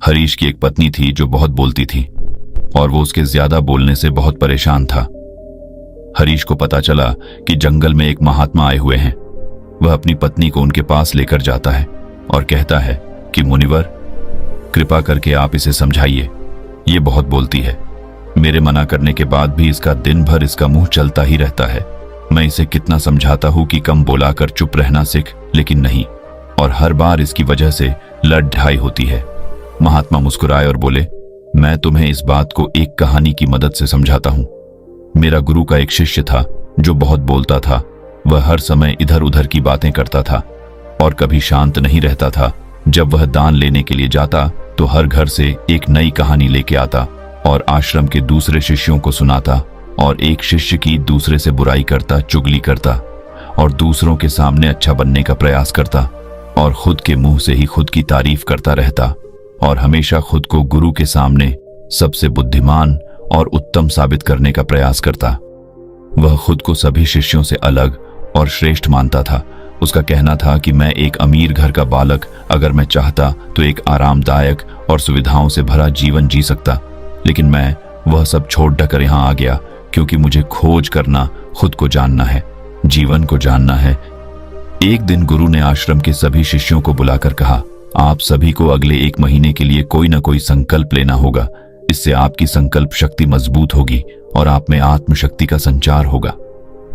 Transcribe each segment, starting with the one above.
हरीश की एक पत्नी थी जो बहुत बोलती थी और वो उसके ज्यादा बोलने से बहुत परेशान था। हरीश को पता चला कि जंगल में एक महात्मा आए हुए हैं। वह अपनी पत्नी को उनके पास लेकर जाता है और कहता है कि मुनिवर, कृपा करके आप इसे समझाइए, ये बहुत बोलती है। मेरे मना करने के बाद भी इसका दिन भर इसका मुंह चलता ही रहता है। मैं इसे कितना समझाता हूं कि कम बोलाकर चुप रहना सीख, लेकिन नहीं, और हर बार इसकी वजह से लड़ ढाई होती है। महात्मा मुस्कुराए और बोले, मैं तुम्हें इस बात को एक कहानी की मदद से समझाता हूं। मेरा गुरु का एक शिष्य था जो बहुत बोलता था। वह हर समय इधर उधर की बातें करता था और कभी शांत नहीं रहता था। जब वह दान लेने के लिए जाता तो हर घर से एक नई कहानी लेके आता और आश्रम के दूसरे शिष्यों को सुनाता, और एक शिष्य की दूसरे से बुराई करता, चुगली करता और दूसरों के सामने अच्छा बनने का प्रयास करता और खुद के मुंह से ही खुद की तारीफ करता रहता और हमेशा खुद को गुरु के सामने सबसे बुद्धिमान और उत्तम साबित करने का प्रयास करता। वह खुद को सभी शिष्यों से अलग और श्रेष्ठ मानता था। उसका कहना था कि मैं एक अमीर घर का बालक, अगर मैं चाहता तो एक आरामदायक और सुविधाओं से भरा जीवन जी सकता, लेकिन मैं वह सब छोड़ कर यहाँ आ गया क्योंकि मुझे खोज करना, खुद को जानना है, जीवन को जानना है। एक दिन गुरु ने आश्रम के सभी शिष्यों को बुलाकर कहा, आप सभी को अगले 1 महीने के लिए कोई न कोई संकल्प लेना होगा। इससे आपकी संकल्प शक्ति मजबूत होगी और आप में आत्मशक्ति का संचार होगा।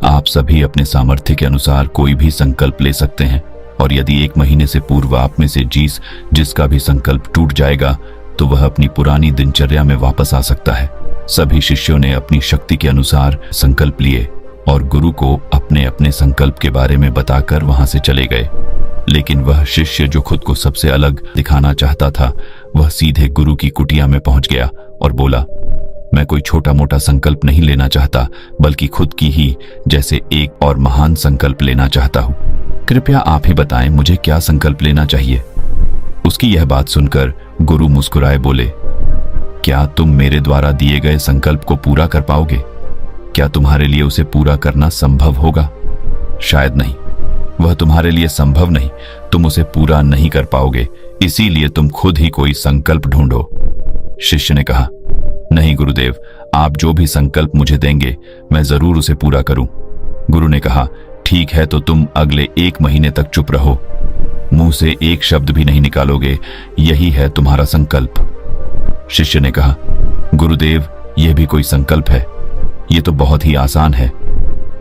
आप सभी अपने सामर्थ्य के अनुसार कोई भी संकल्प ले सकते हैं, और यदि 1 महीने से पूर्व आप में से जिसका भी संकल्प टूट जाएगा तो वह अपनी पुरानी दिनचर्या में वापस आ सकता है। सभी शिष्यों ने अपनी शक्ति के अनुसार संकल्प लिए और गुरु को अपने अपने संकल्प के बारे में बताकर वहां से चले गए। लेकिन वह शिष्य जो खुद को सबसे अलग दिखाना चाहता था, वह सीधे गुरु की कुटिया में पहुंच गया और बोला, मैं कोई छोटा मोटा संकल्प नहीं लेना चाहता, बल्कि खुद की ही जैसे एक और महान संकल्प लेना चाहता हूं। कृपया आप ही बताएं मुझे क्या संकल्प लेना चाहिए। उसकी यह बात सुनकर गुरु मुस्कुराए बोले, क्या तुम मेरे द्वारा दिए गए संकल्प को पूरा कर पाओगे? क्या तुम्हारे लिए उसे पूरा करना संभव होगा? शायद नहीं, वह तुम्हारे लिए संभव नहीं। तुम उसे पूरा नहीं कर पाओगे, इसीलिए तुम खुद ही कोई संकल्प ढूंढो। शिष्य ने कहा, नहीं गुरुदेव, आप जो भी संकल्प मुझे देंगे मैं जरूर उसे पूरा करूं। गुरु ने कहा, ठीक है, तो तुम अगले 1 महीने तक चुप रहो, मुंह से एक शब्द भी नहीं निकालोगे, यही है तुम्हारा संकल्प। शिष्य ने कहा, गुरुदेव, यह भी कोई संकल्प है? ये तो बहुत ही आसान है।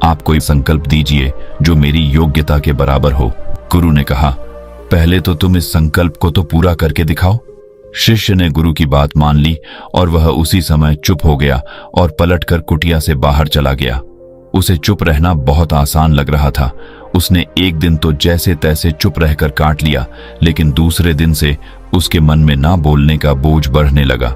आप कोई संकल्प दीजिए जो मेरी योग्यता के बराबर हो। गुरु ने कहा, पहले तो तुम इस संकल्प को तो पूरा करके दिखाओ। शिष्य ने गुरु की बात मान ली और वह उसी समय चुप हो गया और पलटकर कुटिया से बाहर चला गया। उसे चुप रहना बहुत आसान लग रहा था। उसने एक दिन तो जैसे तैसे चुप रहकर काट लिया, लेकिन दूसरे दिन से उसके मन में ना बोलने का बोझ बढ़ने लगा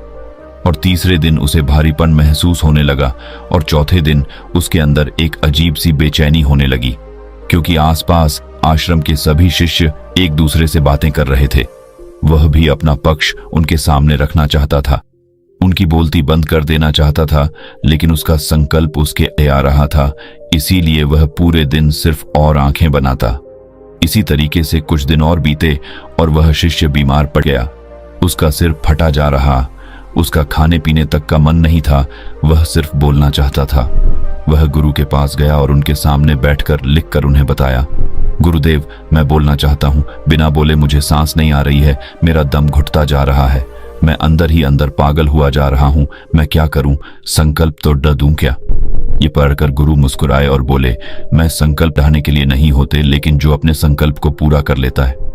और तीसरे दिन उसे भारीपन महसूस होने लगा और चौथे दिन उसके अंदर एक अजीब सी बेचैनी होने लगी, क्योंकि आसपास आश्रम के सभी शिष्य एक दूसरे से बातें कर रहे थे। वह भी अपना पक्ष उनके सामने रखना चाहता था, उनकी बोलती बंद कर देना चाहता था, लेकिन उसका संकल्प उसके आ रहा था, इसीलिए वह पूरे दिन सिर्फ और आंखें बनाता। इसी तरीके से कुछ दिन और बीते और वह शिष्य बीमार पड़ गया। उसका सिर फटा जा रहा, उसका खाने पीने तक का मन नहीं था, वह सिर्फ बोलना चाहता था। वह गुरु के पास गया और उनके सामने बैठकर लिखकर उन्हें बताया, गुरुदेव, मैं बोलना चाहता हूँ, बिना बोले मुझे सांस नहीं आ रही है, मेरा दम घुटता जा रहा है, मैं अंदर ही अंदर पागल हुआ जा रहा हूँ, मैं क्या करूँ? संकल्प तो ड दूं क्या? ये पढ़कर गुरु मुस्कुराए और बोले, मैं संकल्प ढाने के लिए नहीं होते, लेकिन जो अपने संकल्प को पूरा कर लेता है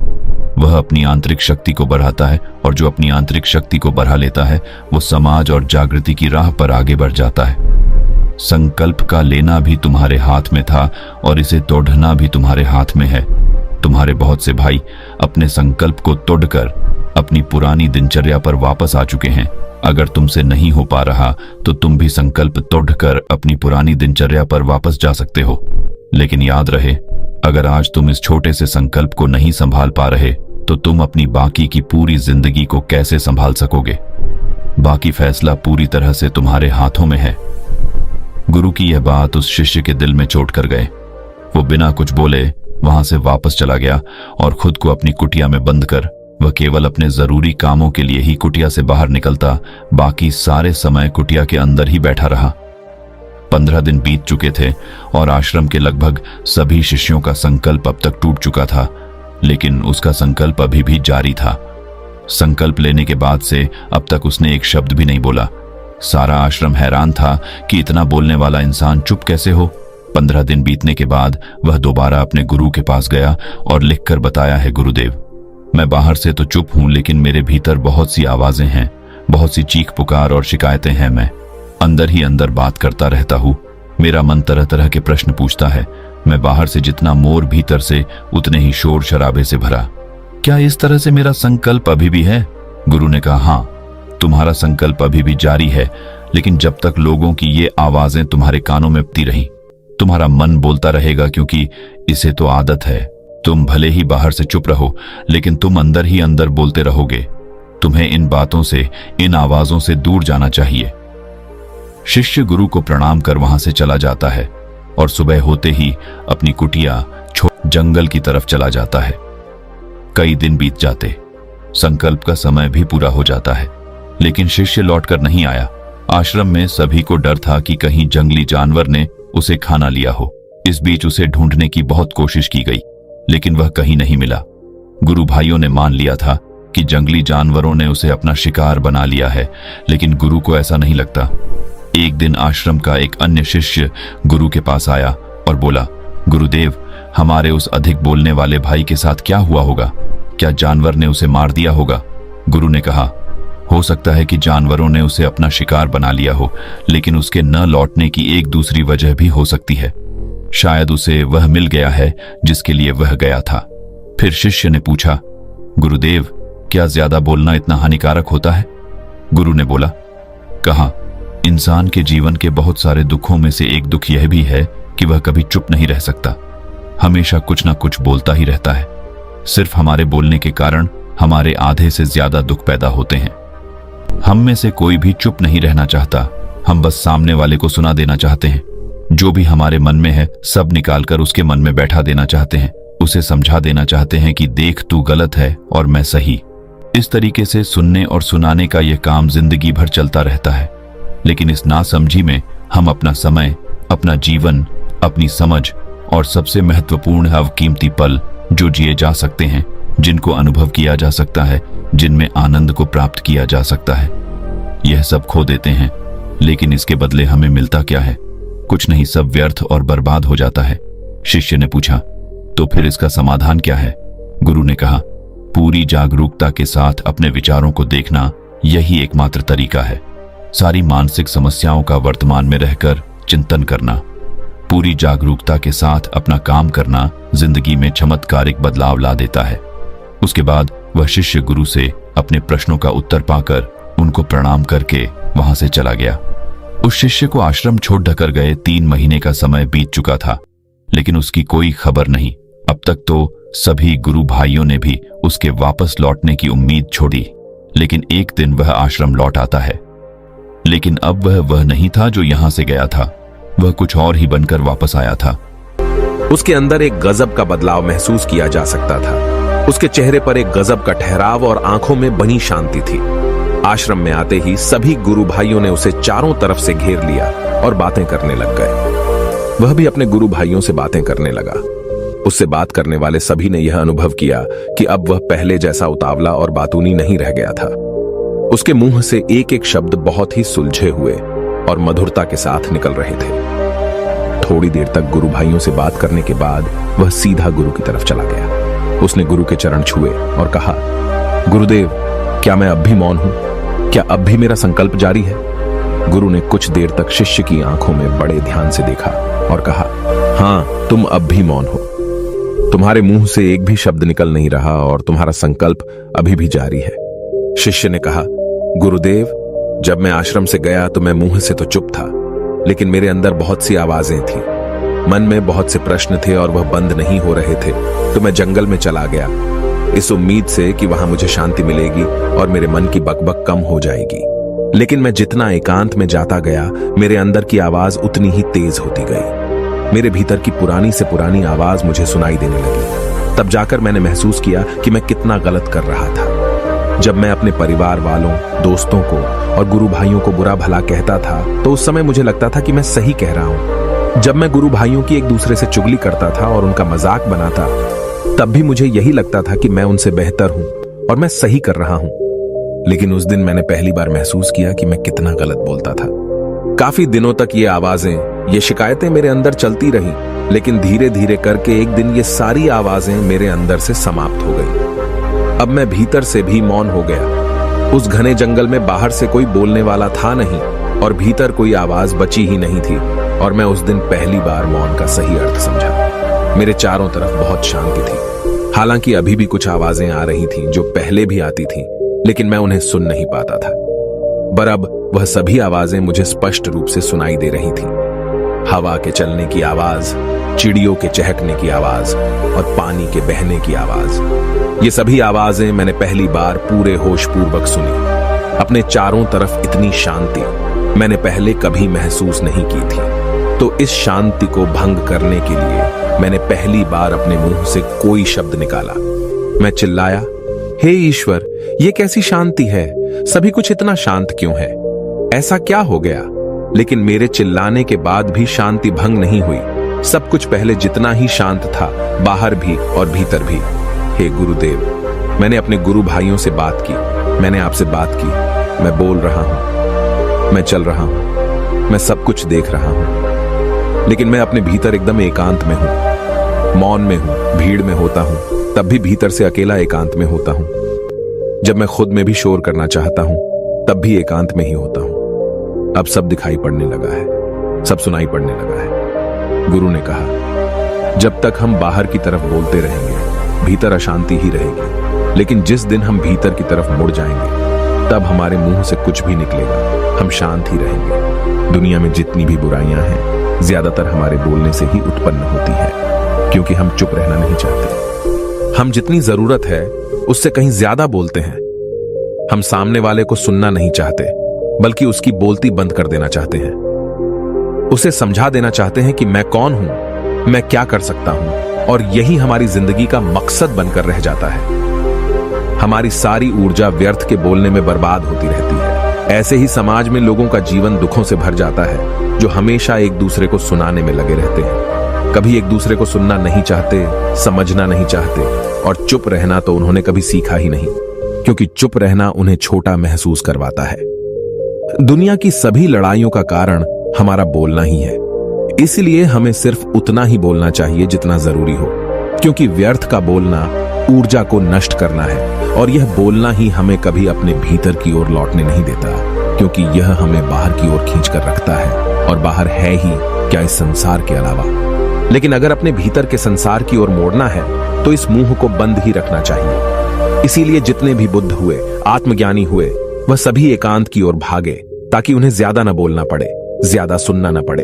वह अपनी आंतरिक शक्ति को बढ़ाता है, और जो अपनी आंतरिक शक्ति को बढ़ा लेता है वो समाज और जागृति की राह पर आगे बढ़ जाता है। संकल्प का लेना भी तुम्हारे हाथ में था और इसे तोड़ना भी तुम्हारे हाथ में है। तुम्हारे बहुत से भाई अपने संकल्प को तोड़कर अपनी पुरानी दिनचर्या पर वापस आ चुके हैं। अगर तुमसे नहीं हो पा रहा तो तुम भी संकल्प तोड़कर अपनी पुरानी दिनचर्या पर वापस जा सकते हो। लेकिन याद रहे, अगर आज तुम इस छोटे से संकल्प को नहीं संभाल पा रहे तो तुम अपनी बाकी की पूरी जिंदगी को कैसे संभाल सकोगे? बाकी फैसला पूरी तरह से तुम्हारे हाथों में है। गुरु की यह बात उस शिष्य के दिल में चोट कर गए। वो बिना कुछ बोले वहां से वापस चला गया और खुद को अपनी कुटिया में बंद कर वह केवल अपने जरूरी कामों के लिए ही कुटिया से बाहर निकलता, बाकी सारे समय कुटिया के अंदर ही बैठा रहा। 15 दिन बीत चुके थे और आश्रम के लगभग सभी शिष्यों का संकल्प अब तक टूट चुका था, लेकिन उसका संकल्प अभी भी जारी था। संकल्प लेने के बाद से अब तक उसने एक शब्द भी नहीं बोला। सारा आश्रम हैरान था कि इतना बोलने वाला इंसान चुप कैसे हो। 15 दिन बीतने के बाद वह दोबारा अपने गुरु के पास गया और लिखकर बताया है, गुरुदेव, मैं बाहर से तो चुप हूं, लेकिन मेरे भीतर बहुत सी आवाजें हैं, बहुत सी चीख पुकार और शिकायतें हैं। मैं अंदर ही अंदर बात करता रहता हूं। मेरा मन तरह तरह के प्रश्न पूछता है। मैं बाहर से जितना मोर, भीतर से उतने ही शोर शराबे से भरा। क्या इस तरह से मेरा संकल्प अभी भी है? गुरु ने कहा, हाँ, तुम्हारा संकल्प अभी भी जारी है, लेकिन जब तक लोगों की ये आवाजें तुम्हारे कानों में पड़ती रही, तुम्हारा मन बोलता रहेगा, क्योंकि इसे तो आदत है। तुम भले ही बाहर से चुप रहो, लेकिन तुम अंदर ही अंदर बोलते रहोगे। तुम्हें इन बातों से, इन आवाजों से दूर जाना चाहिए। शिष्य गुरु को प्रणाम कर वहां से चला जाता है और सुबह होते ही अपनी कुटिया छोड़ जंगल की तरफ चला जाता है। कई दिन बीत जाते, संकल्प का समय भी पूरा हो जाता है, लेकिन शिष्य लौटकर नहीं आया। आश्रम में सभी को डर था कि कहीं जंगली जानवर ने उसे खाना लिया हो। इस बीच उसे ढूंढने की बहुत कोशिश की गई, लेकिन वह कहीं नहीं मिला। गुरु भाइयों ने मान लिया था कि जंगली जानवरों ने उसे अपना शिकार बना लिया है, लेकिन गुरु को ऐसा नहीं लगता। एक दिन आश्रम का एक अन्य शिष्य गुरु के पास आया और बोला, गुरुदेव, हमारे उस अधिक बोलने वाले भाई के साथ क्या हुआ होगा? क्या जानवर ने उसे मार दिया होगा? गुरु ने कहा, हो सकता है कि जानवरों ने उसे अपना शिकार बना लिया हो, लेकिन उसके न लौटने की एक दूसरी वजह भी हो सकती है। शायद उसे वह मिल गया है जिसके लिए वह गया था। फिर शिष्य ने पूछा, गुरुदेव, क्या ज्यादा बोलना इतना हानिकारक होता है? गुरु ने बोला, कहा, इंसान के जीवन के बहुत सारे दुखों में से एक दुख यह भी है कि वह कभी चुप नहीं रह सकता, हमेशा कुछ ना कुछ बोलता ही रहता है। सिर्फ हमारे बोलने के कारण हमारे आधे से ज्यादा दुख पैदा होते हैं। हम में से कोई भी चुप नहीं रहना चाहता, हम बस सामने वाले को सुना देना चाहते हैं। जो भी हमारे मन में है सब निकालकर उसके मन में बैठा देना चाहते हैं, उसे समझा देना चाहते हैं कि देख, तू गलत है और मैं सही। इस तरीके से सुनने और सुनाने का यह काम जिंदगी भर चलता रहता है, लेकिन इस नासमझी में हम अपना समय, अपना जीवन, अपनी समझ और सबसे महत्वपूर्ण अवकीमती पल जो जिए जा सकते हैं, जिनको अनुभव किया जा सकता है, जिनमें आनंद को प्राप्त किया जा सकता है, यह सब खो देते हैं। लेकिन इसके बदले हमें मिलता क्या है? कुछ नहीं, सब व्यर्थ और बर्बाद हो जाता है। शिष्य ने पूछा, तो फिर इसका समाधान क्या है? गुरु ने कहा, पूरी जागरूकता के साथ अपने विचारों को देखना, यही एकमात्र तरीका है। सारी मानसिक समस्याओं का वर्तमान में रहकर चिंतन करना, पूरी जागरूकता के साथ अपना काम करना जिंदगी में चमत्कारिक बदलाव ला देता है। उसके बाद वह शिष्य गुरु से अपने प्रश्नों का उत्तर पाकर उनको प्रणाम करके वहां से चला गया। उस शिष्य को आश्रम छोड़ ढकर गए 3 महीने का समय बीत चुका था, लेकिन उसकी कोई खबर नहीं। अब तक तो सभी गुरु भाइयों ने भी उसके वापस लौटने की उम्मीद छोड़ी, लेकिन एक दिन वह आश्रम लौट आता है। लेकिन अब वह नहीं था जो यहां से गया था, वह कुछ और ही बनकर वापस आया था। उसके अंदर एक गजब का बदलाव महसूस किया जा सकता था। उसके चेहरे पर एक गजब का ठहराव और आंखों में बनी शांति थी। आश्रम में आते ही सभी गुरु भाइयों ने उसे चारों तरफ से घेर लिया और बातें करने लग गए। वह भी अपने गुरु भाइयों से बातें करने लगा। उससे बात करने वाले सभी ने यह अनुभव किया कि अब वह पहले जैसा उतावला और बातूनी नहीं रह गया था। उसके मुंह से एक एक शब्द बहुत ही सुलझे हुए और मधुरता के साथ निकल रहे थे। थोड़ी देर तक गुरु भाइयों से बात करने के बाद वह सीधा गुरु की तरफ चला गया। उसने गुरु के चरण छुए और कहा, गुरुदेव, क्या मैं अब भी मौन हूं? क्या अब भी मेरा संकल्प जारी है? गुरु ने कुछ देर तक शिष्य की आंखों में बड़े ध्यान से देखा और कहा, हां, तुम अब भी मौन हो। तुम्हारे मुंह से एक भी शब्द निकल नहीं रहा और तुम्हारा संकल्प अभी भी जारी है। शिष्य ने कहा, गुरुदेव, जब मैं आश्रम से गया तो मैं मुंह से तो चुप था, लेकिन मेरे अंदर बहुत सी आवाजें थीं। मन में बहुत से प्रश्न थे और वह बंद नहीं हो रहे थे, तो मैं जंगल में चला गया, इस उम्मीद से कि वहां मुझे शांति मिलेगी और मेरे मन की बकबक कम हो जाएगी। लेकिन मैं जितना एकांत में जाता गया, मेरे अंदर की आवाज उतनी ही तेज होती गई। मेरे भीतर की पुरानी से पुरानी आवाज मुझे सुनाई देने लगी। तब जाकर मैंने महसूस किया कि मैं कितना गलत कर रहा था। जब मैं अपने परिवार वालों, दोस्तों को और गुरु भाइयों को बुरा भला कहता था तो उस समय मुझे लगता था कि मैं सही कह रहा हूं। जब मैं गुरु भाइयों की एक दूसरे से चुगली करता था और उनका मजाक बनाता, तब भी मुझे यही लगता था कि मैं उनसे बेहतर हूं और मैं सही कर रहा हूं। लेकिन उस दिन मैंने पहली बार महसूस किया कि मैं कितना गलत बोलता था। काफी दिनों तक ये आवाजें, ये शिकायतें मेरे अंदर चलती रही, लेकिन धीरे धीरे करके एक दिन ये सारी आवाजें मेरे अंदर से समाप्त हो गई। अब मैं भीतर से भी मौन हो गया। उस घने जंगल में बाहर से कोई बोलने वाला था नहीं और भीतर कोई आवाज बची ही नहीं थी, और मैं उस दिन पहली बार मौन का सही अर्थ समझा। मेरे चारों तरफ बहुत शांति थी। हालांकि अभी भी कुछ आवाजें आ रही थीं जो पहले भी आती थीं, लेकिन मैं उन्हें सुन नहीं पाता था। पर अब वह सभी आवाजें मुझे स्पष्ट रूप से सुनाई दे रही थीं। हवा के चलने की आवाज, चिड़ियों के चहकने की आवाज और पानी के बहने की आवाज। ये सभी आवाजें मैंने पहली बार पूरे होशपूर्वक सुनी। अपने चारों तरफ इतनी शांति मैंने पहले कभी महसूस नहीं की थी। तो इस शांति को भंग करने के लिए मैंने पहली बार अपने मुंह से कोई शब्द निकाला। मैं चिल्लाया, हे ईश्वर, ये कैसी शांति है? सभी कुछ इतना शांत क्यों है? ऐसा क्या हो गया? लेकिन मेरे चिल्लाने के बाद भी शांति भंग नहीं हुई। सब कुछ पहले जितना ही शांत था, बाहर भी और भीतर भी। हे गुरुदेव, मैंने अपने गुरु भाइयों से बात की, मैंने आपसे बात की। मैं बोल रहा हूं, मैं चल रहा हूं, मैं सब कुछ देख रहा हूं, लेकिन मैं अपने भीतर एकदम एकांत में हूं, मौन में हूं, भीड़ में होता हूं, तब भी भीतर से अकेला एकांत में होता हूं। जब मैं खुद में भी शोर करना चाहता हूं, तब भी एकांत में ही होता हूं। अब सब दिखाई पड़ने लगा है, सब सुनाई पड़ने लगा है। गुरु ने कहा, जब तक हम बाहर की तरफ बोलते रहेंगे, भीतर अशांति ही रहेगी। लेकिन जिस दिन हम भीतर की तरफ मुड़ जाएंगे, तब हमारे मुंह से कुछ भी निकलेगा, हम शांत ही रहेंगे। दुनिया में जितनी भी बुराइयां हैं, ज्यादातर हमारे बोलने से ही उत्पन्न होती है, क्योंकि हम चुप रहना नहीं चाहते। हम जितनी जरूरत है उससे कहीं ज्यादा बोलते हैं। हम सामने वाले को सुनना नहीं चाहते, बल्कि उसकी बोलती बंद कर देना चाहते हैं। उसे समझा देना चाहते हैं कि मैं कौन हूं, मैं क्या कर सकता हूं, और यही हमारी जिंदगी का मकसद बनकर रह जाता है। हमारी सारी ऊर्जा व्यर्थ के बोलने में बर्बाद होती रहती है। ऐसे ही समाज में लोगों का जीवन दुखों से भर जाता है, जो हमेशा एक दूसरे को सुनाने में लगे रहते हैं। कभी एक दूसरे को सुनना नहीं चाहते, समझना नहीं चाहते, और चुप रहना तो उन्होंने कभी सीखा ही नहीं, क्योंकि चुप रहना उन्हें छोटा महसूस करवाता है। दुनिया की सभी लड़ाइयों का कारण हमारा बोलना ही है। इसलिए हमें सिर्फ उतना ही बोलना चाहिए जितना जरूरी हो, क्योंकि व्यर्थ का बोलना ऊर्जा को नष्ट करना है, और यह बोलना ही हमें कभी अपने भीतर की ओर लौटने नहीं देता, क्योंकि यह हमें बाहर की ओर खींच कर रखता है, और बाहर है ही क्या इस संसार के अलावा। लेकिन अगर अपने भीतर के संसार की ओर मोड़ना है, तो इस मुंह को बंद ही रखना चाहिए। इसीलिए जितने भी बुद्ध हुए, आत्मज्ञानी हुए, वह सभी एकांत की ओर भागे, ताकि उन्हें ज्यादा न बोलना पड़े, ज्यादा सुनना न पड़े।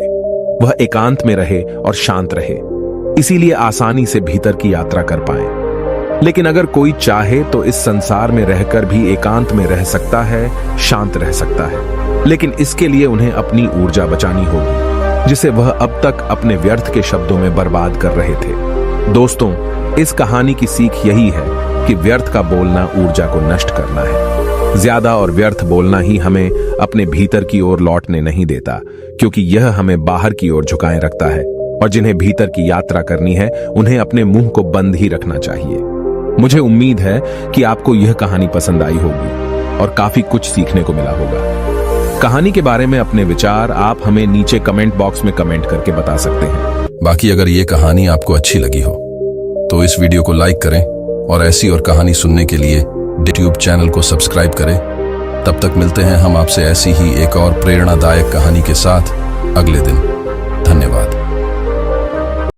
वह एकांत में रहे और शांत रहे, इसीलिए आसानी से भीतर की यात्रा कर पाए। लेकिन अगर कोई चाहे तो इस संसार में रहकर भी एकांत में रह सकता है, शांत रह सकता है। लेकिन इसके लिए उन्हें अपनी ऊर्जा बचानी होगी, जिसे वह अब तक अपने व्यर्थ के शब्दों में बर्बाद कर रहे थे। दोस्तों, इस कहानी की सीख यही है कि व्यर्थ का बोलना ऊर्जा को नष्ट करना है। ज्यादा और व्यर्थ बोलना ही हमें अपने भीतर की ओर लौटने नहीं देता, क्योंकि यह हमें बाहर की ओर झुकाए रखता है, और जिन्हें भीतर की यात्रा करनी है, उन्हें अपने मुंह को बंद ही रखना चाहिए। मुझे उम्मीद है कि आपको यह कहानी पसंद आई होगी और काफी कुछ सीखने को मिला होगा। कहानी के बारे में अपने विचार आप हमें नीचे कमेंट बॉक्स में कमेंट करके बता सकते हैं। बाकी अगर ये कहानी आपको अच्छी लगी हो तो इस वीडियो को लाइक करें, और ऐसी और कहानी सुनने के लिए यूट्यूब चैनल को सब्सक्राइब करें। तब तक मिलते हैं हम आपसे ऐसी ही एक और प्रेरणादायक कहानी के साथ अगले दिन। धन्यवाद।